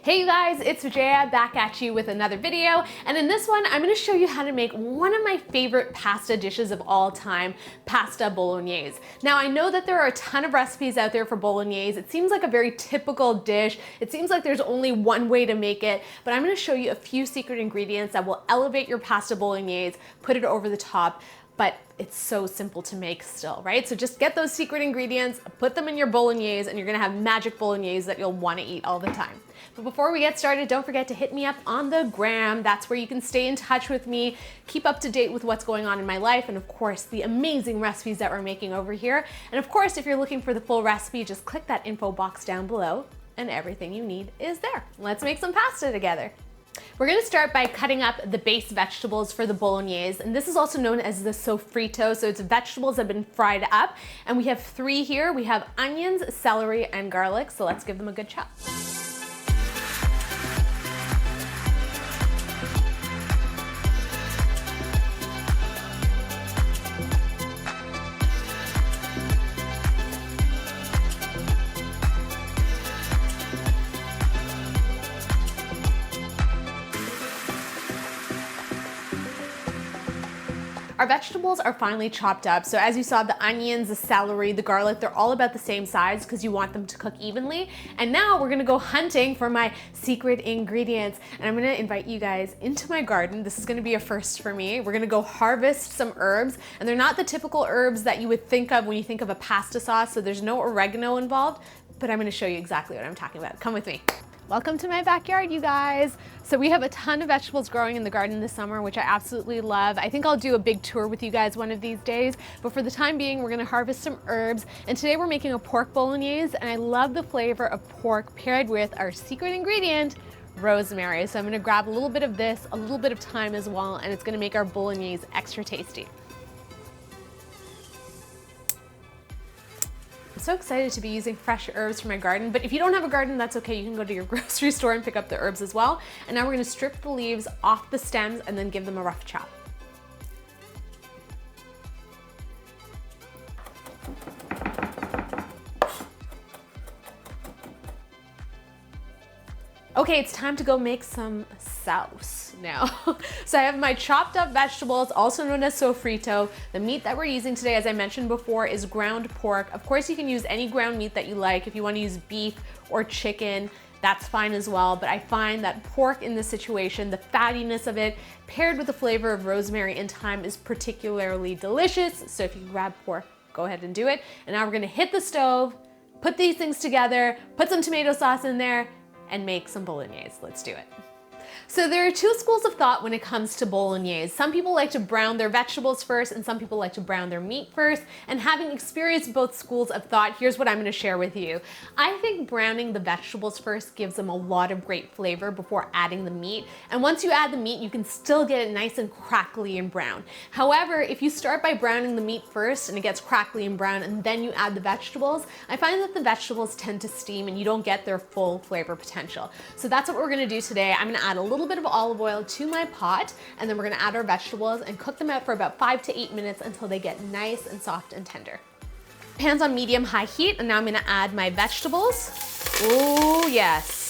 Hey you guys, it's Vijaya back at you with another video, and in this one I'm going to show you how to make one of my favorite pasta dishes of all time, pasta bolognese. Now I know that there are a ton of recipes out there for bolognese. It seems like a very typical dish. It seems like there's only one way to make it, but I'm going to show you a few secret ingredients that will elevate your pasta bolognese, put it over the top. But it's so simple to make still, right? So just get those secret ingredients, put them in your bolognese, and you're gonna have magic bolognese that you'll wanna eat all the time. But before we get started, don't forget to hit me up on the gram. That's where you can stay in touch with me, keep up to date with what's going on in my life, and of course, the amazing recipes that we're making over here. And of course, if you're looking for the full recipe, just click that info box down below, and everything you need is there. Let's make some pasta together. We're gonna start by cutting up the base vegetables for the bolognese, and this is also known as the sofrito, so it's vegetables that have been fried up, and we have three here. We have onions, celery, and garlic, so let's give them a good chop. Our vegetables are finely chopped up. So as you saw, the onions, the celery, the garlic, they're all about the same size because you want them to cook evenly. And now we're gonna go hunting for my secret ingredients. And I'm gonna invite you guys into my garden. This is gonna be a first for me. We're gonna go harvest some herbs, and they're not the typical herbs that you would think of when you think of a pasta sauce, so there's no oregano involved, but I'm gonna show you exactly what I'm talking about. Come with me. Welcome to my backyard, you guys. So we have a ton of vegetables growing in the garden this summer, which I absolutely love. I think I'll do a big tour with you guys one of these days, but for the time being, we're gonna harvest some herbs. And today we're making a pork bolognese, and I love the flavor of pork paired with our secret ingredient, rosemary. So I'm gonna grab a little bit of this, a little bit of thyme as well, and it's gonna make our bolognese extra tasty. I'm so excited to be using fresh herbs for my garden, but if you don't have a garden, that's okay. You can go to your grocery store and pick up the herbs as well. And now we're gonna strip the leaves off the stems and then give them a rough chop. Okay, it's time to go make some sauce now. So I have my chopped up vegetables, also known as sofrito. The meat that we're using today, as I mentioned before, is ground pork. Of course, you can use any ground meat that you like. If you want to use beef or chicken, that's fine as well. But I find that pork in this situation, the fattiness of it, paired with the flavor of rosemary and thyme, is particularly delicious. So if you grab pork, go ahead and do it. And now we're gonna hit the stove, put these things together, put some tomato sauce in there, and make some bolognese. Let's do it. So there are two schools of thought when it comes to bolognese. Some people like to brown their vegetables first, and some people like to brown their meat first. And having experienced both schools of thought, here's what I'm gonna share with you. I think browning the vegetables first gives them a lot of great flavor before adding the meat. And once you add the meat, you can still get it nice and crackly and brown. However, if you start by browning the meat first and it gets crackly and brown, and then you add the vegetables, I find that the vegetables tend to steam and you don't get their full flavor potential. So that's what we're gonna do today. I'm gonna add a little bit of olive oil to my pot, and then we're gonna add our vegetables and cook them out for about 5 to 8 minutes until they get nice and soft and tender. Pan's on medium-high heat, and now I'm gonna add my vegetables. Oh yes.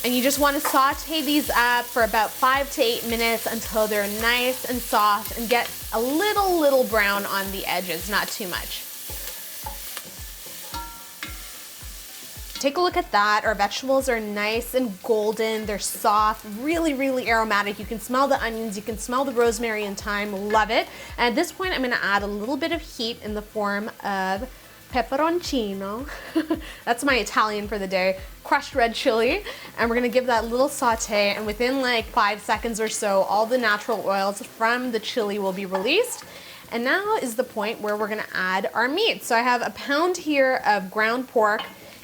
And you just wanna saute these up for about 5 to 8 minutes until they're nice and soft and get a little brown on the edges, not too much. Take a look at that. Our vegetables are nice and golden. They're soft, really aromatic. You can smell the onions, you can smell the rosemary and thyme, love it. And at this point, I'm gonna add a little bit of heat in the form of pepperoncino. That's my Italian for the day. Crushed red chili. And we're gonna give that a little saute, and within like 5 seconds or so, all the natural oils from the chili will be released. And now is the point where we're gonna add our meat. So I have a pound here of ground pork.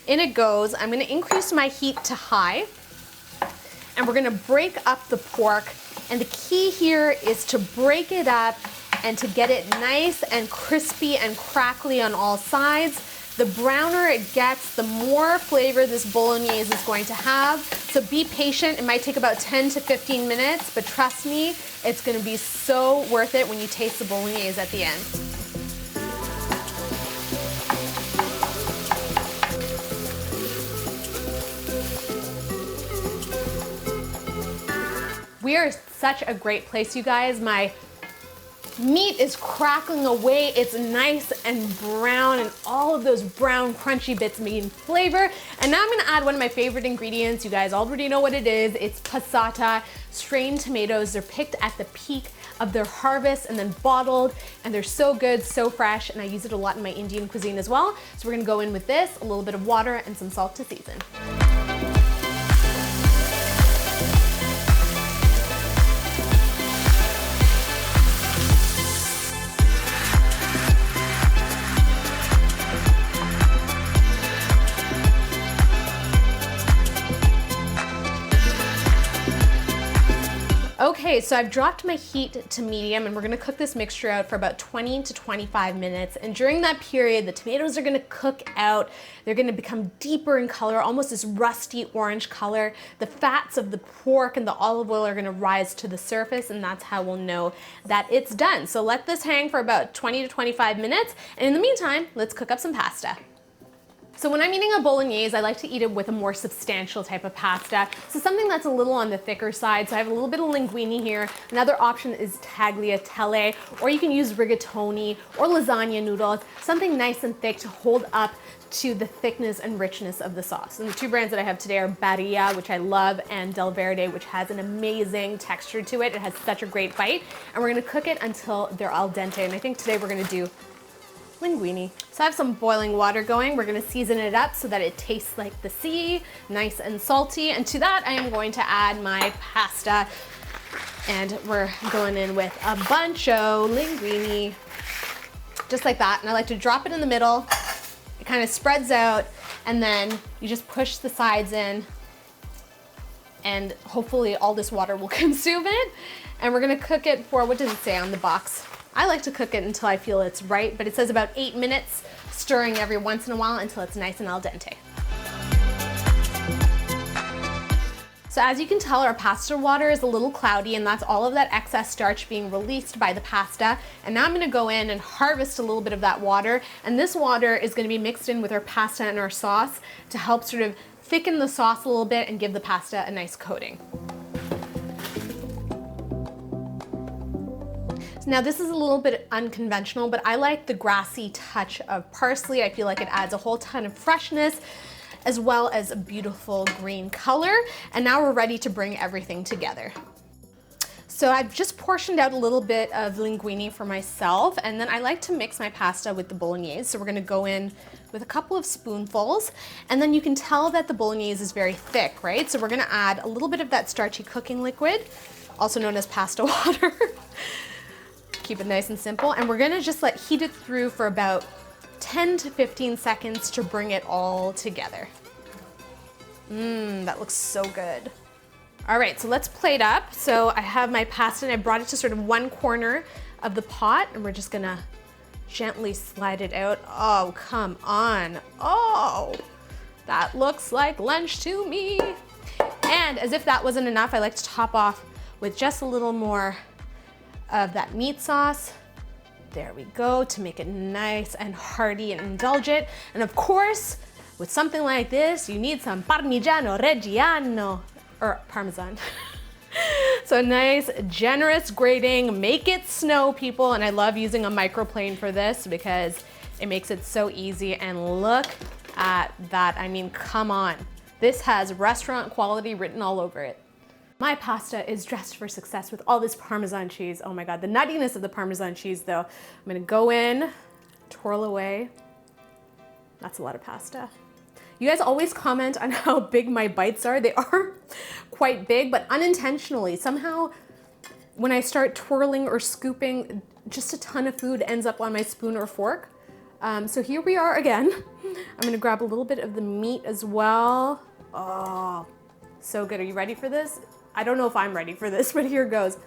In it goes. I'm gonna increase my heat to high, and we're gonna break up the pork. And the key here is to break it up and to get it nice and crispy and crackly on all sides. The browner it gets, the more flavor this bolognese is going to have. So be patient. It might take about 10 to 15 minutes, but trust me, it's gonna be so worth it when you taste the bolognese at the end. We are such a great place, you guys. My meat is crackling away. It's nice and brown, and all of those brown crunchy bits making flavor. And now I'm gonna add one of my favorite ingredients. You guys already know what it is. It's passata, strained tomatoes. They're picked at the peak of their harvest and then bottled, and they're so good, so fresh, and I use it a lot in my Indian cuisine as well. So we're gonna go in with this, a little bit of water and some salt to season. Okay, so I've dropped my heat to medium, and we're gonna cook this mixture out for about 20 to 25 minutes. And during that period, the tomatoes are gonna cook out. They're gonna become deeper in color, almost this rusty orange color. The fats of the pork and the olive oil are gonna rise to the surface, and that's how we'll know that it's done. So let this hang for about 20 to 25 minutes. And in the meantime, let's cook up some pasta. So when I'm eating a bolognese, I like to eat it with a more substantial type of pasta. So something that's a little on the thicker side. So I have a little bit of linguine here. Another option is tagliatelle, or you can use rigatoni or lasagna noodles, something nice and thick to hold up to the thickness and richness of the sauce. And the two brands that I have today are Vijaya, which I love, and Del Verde, which has an amazing texture to it. It has such a great bite. And we're gonna cook it until they're al dente. And I think today we're gonna do linguine. So I have some boiling water going. We're gonna season it up so that it tastes like the sea, nice and salty. And to that, I am going to add my pasta. And we're going in with a bunch of linguine, just like that. And I like to drop it in the middle. It kind of spreads out, and then you just push the sides in, and hopefully all this water will consume it. And we're gonna cook it for, what does it say on the box? I like to cook it until I feel it's right, but it says about 8 minutes, stirring every once in a while until it's nice and al dente. So as you can tell, our pasta water is a little cloudy, and that's all of that excess starch being released by the pasta. And now I'm gonna go in and harvest a little bit of that water, and this water is gonna be mixed in with our pasta and our sauce to help sort of thicken the sauce a little bit and give the pasta a nice coating. Now this is a little bit unconventional, but I like the grassy touch of parsley. I feel like it adds a whole ton of freshness as well as a beautiful green color. And now we're ready to bring everything together. So I've just portioned out a little bit of linguine for myself, and then I like to mix my pasta with the bolognese. So we're gonna go in with a couple of spoonfuls, and then you can tell that the bolognese is very thick, right? So we're gonna add a little bit of that starchy cooking liquid, also known as pasta water. Keep it nice and simple, and we're gonna just heat it through for about 10 to 15 seconds to bring it all together. That looks so good. All right, so let's plate up. So I have my pasta, and I brought it to sort of one corner of the pot, and we're just gonna gently slide it out. Oh, come on. Oh, that looks like lunch to me. And as if that wasn't enough, I like to top off with just a little more of that meat sauce. There we go, to make it nice and hearty and indulgent. And of course, with something like this, you need some Parmigiano Reggiano, or Parmesan. So nice, generous grating, make it snow, people. And I love using a microplane for this because it makes it so easy. And look at that, I mean, come on. This has restaurant quality written all over it. My pasta is dressed for success with all this Parmesan cheese. Oh my God, the nuttiness of the Parmesan cheese though. I'm gonna go in, twirl away. That's a lot of pasta. You guys always comment on how big my bites are. They are quite big, but unintentionally. Somehow, when I start twirling or scooping, just a ton of food ends up on my spoon or fork. So here we are again. I'm gonna grab a little bit of the meat as well. Oh, so good. Are you ready for this? I don't know if I'm ready for this, but here goes.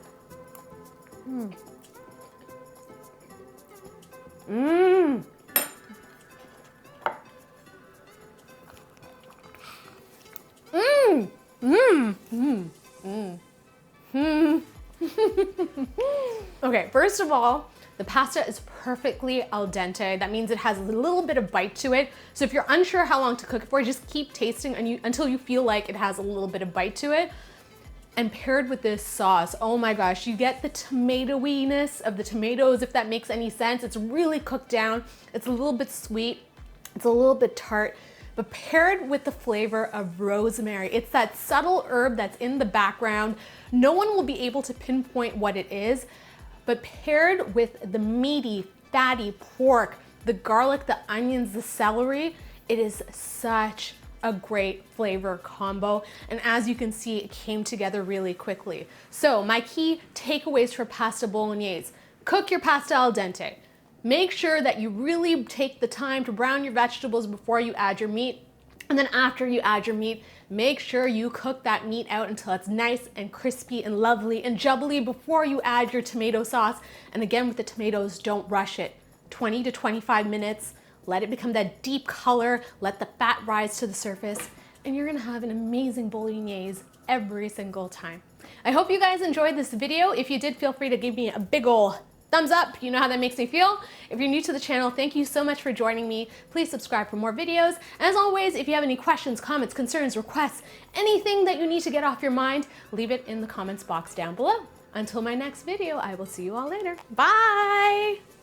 Okay, first of all, the pasta is perfectly al dente. That means it has a little bit of bite to it. So if you're unsure how long to cook it for, just keep tasting until you feel like it has a little bit of bite to it. And paired with this sauce, oh my gosh, you get the tomatoiness of the tomatoes, if that makes any sense. It's really cooked down. It's a little bit sweet. It's a little bit tart, but paired with the flavor of rosemary. It's that subtle herb that's in the background. No one will be able to pinpoint what it is, but paired with the meaty, fatty pork, the garlic, the onions, the celery, it is such a great flavor combo. And as you can see, it came together really quickly. So my key takeaways for pasta bolognese: cook your pasta al dente. Make sure that you really take the time to brown your vegetables before you add your meat. And then after you add your meat, make sure you cook that meat out until it's nice and crispy and lovely and jubbly before you add your tomato sauce. And again, with the tomatoes, don't rush it. 20 to 25 minutes. Let it become that deep color, let the fat rise to the surface, and you're gonna have an amazing bolognese every single time. I hope you guys enjoyed this video. If you did, feel free to give me a big ol' thumbs up. You know how that makes me feel. If you're new to the channel, thank you so much for joining me. Please subscribe for more videos. And as always, if you have any questions, comments, concerns, requests, anything that you need to get off your mind, leave it in the comments box down below. Until my next video, I will see you all later. Bye!